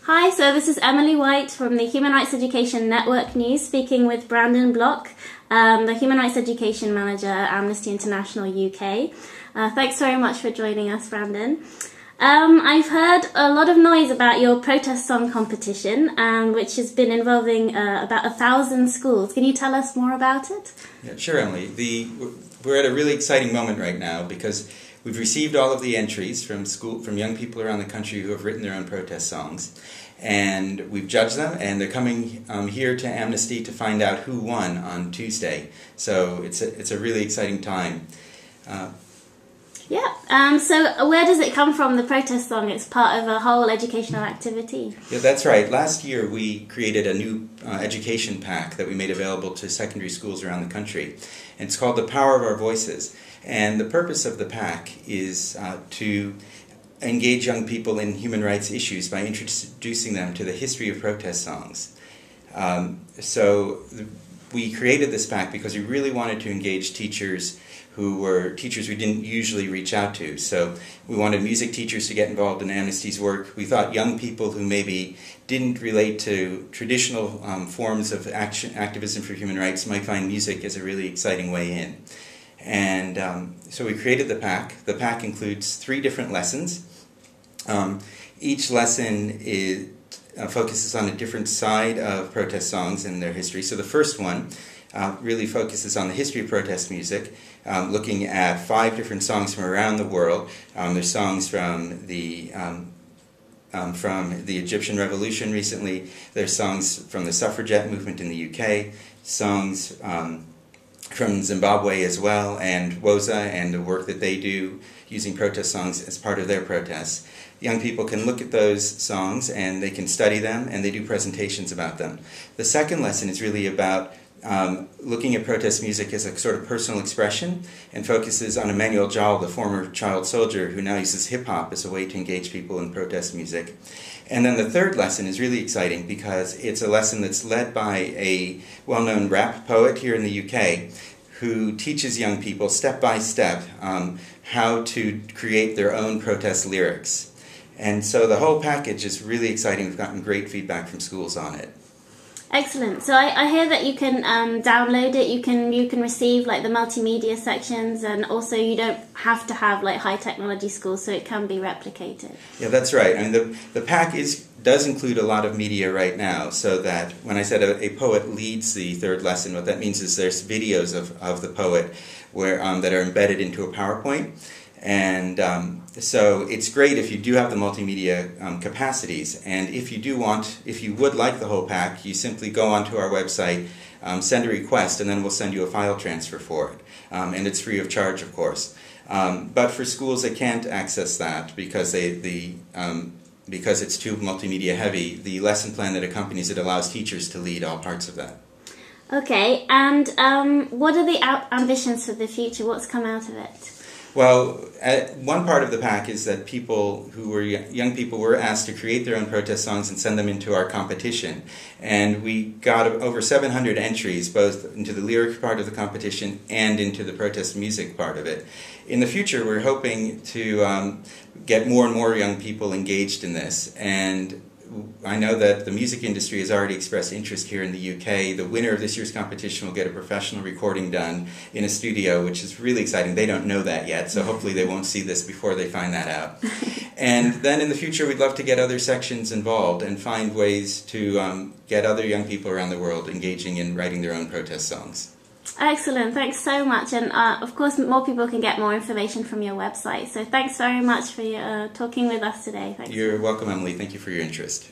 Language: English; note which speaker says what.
Speaker 1: Hi, so this is Emily White from the Human Rights Education Network News, speaking with Brandon Block, the Human Rights Education Manager at Amnesty International UK. Thanks very much for joining us, Brandon. I've heard a lot of noise about your protest song competition, which has been involving about 1,000 schools. Can you tell us more about it?
Speaker 2: Yeah, sure, Emily. We're at a really exciting moment right now because we've received all of the entries from young people around the country who have written their own protest songs, and we've judged them, and they're coming here to Amnesty to find out who won on Tuesday. So it's a really exciting time.
Speaker 1: So where does it come from, the protest song? It's part of a whole educational activity.
Speaker 2: Yeah, that's right. Last year we created a new education pack that we made available to secondary schools around the country. And it's called The Power of Our Voices. And the purpose of the pack is to engage young people in human rights issues by introducing them to the history of protest songs. We created this pack because we really wanted to engage teachers who were teachers we didn't usually reach out to. So we wanted music teachers to get involved in Amnesty's work. We thought young people who maybe didn't relate to traditional forms of activism for human rights might find music as a really exciting way in. And so we created the pack. The pack includes 3 different lessons. Each lesson focuses on a different side of protest songs and their history. So the first one really focuses on the history of protest music, looking at 5 different songs from around the world. There's songs from the Egyptian Revolution recently. There's songs from the suffragette movement in the UK, songs from Zimbabwe as well, and WOZA and the work that they do using protest songs as part of their protests. Young people can look at those songs and they can study them, and they do presentations about them. The second lesson is really about looking at protest music as a sort of personal expression, and focuses on Emmanuel Jal, the former child soldier who now uses hip-hop as a way to engage people in protest music. And then the third lesson is really exciting because it's a lesson that's led by a well-known rap poet here in the UK who teaches young people step by step how to create their own protest lyrics. And so the whole package is really exciting. We've gotten great feedback from schools on it.
Speaker 1: Excellent. So I hear that you can download it. You can receive like the multimedia sections, and also you don't have to have like high technology schools, so it can be replicated.
Speaker 2: Yeah, that's right. I mean, the pack does include a lot of media right now, so that when I said a poet leads the third lesson, what that means is there's videos of the poet that are embedded into a PowerPoint. And so it's great if you do have the multimedia capacities, and if you would like the whole pack, you simply go onto our website, send a request, and then we'll send you a file transfer for it. And it's free of charge, of course. But for schools that can't access that because because it's too multimedia heavy, the lesson plan that accompanies it allows teachers to lead all parts of that.
Speaker 1: Okay, and what are the ambitions for the future? What's come out of it?
Speaker 2: Well, one part of the pack is that young people were asked to create their own protest songs and send them into our competition. And we got over 700 entries, both into the lyric part of the competition and into the protest music part of it. In the future, we're hoping to get more and more young people engaged in this. And I know that the music industry has already expressed interest here in the UK. The winner of this year's competition will get a professional recording done in a studio, which is really exciting. They don't know that yet, so hopefully they won't see this before they find that out. And then in the future, we'd love to get other sections involved and find ways to get other young people around the world engaging in writing their own protest songs.
Speaker 1: Excellent, thanks so much. And of course, more people can get more information from your website. So thanks very much for talking with us today. Thanks.
Speaker 2: You're welcome, Emily. Thank you for your interest.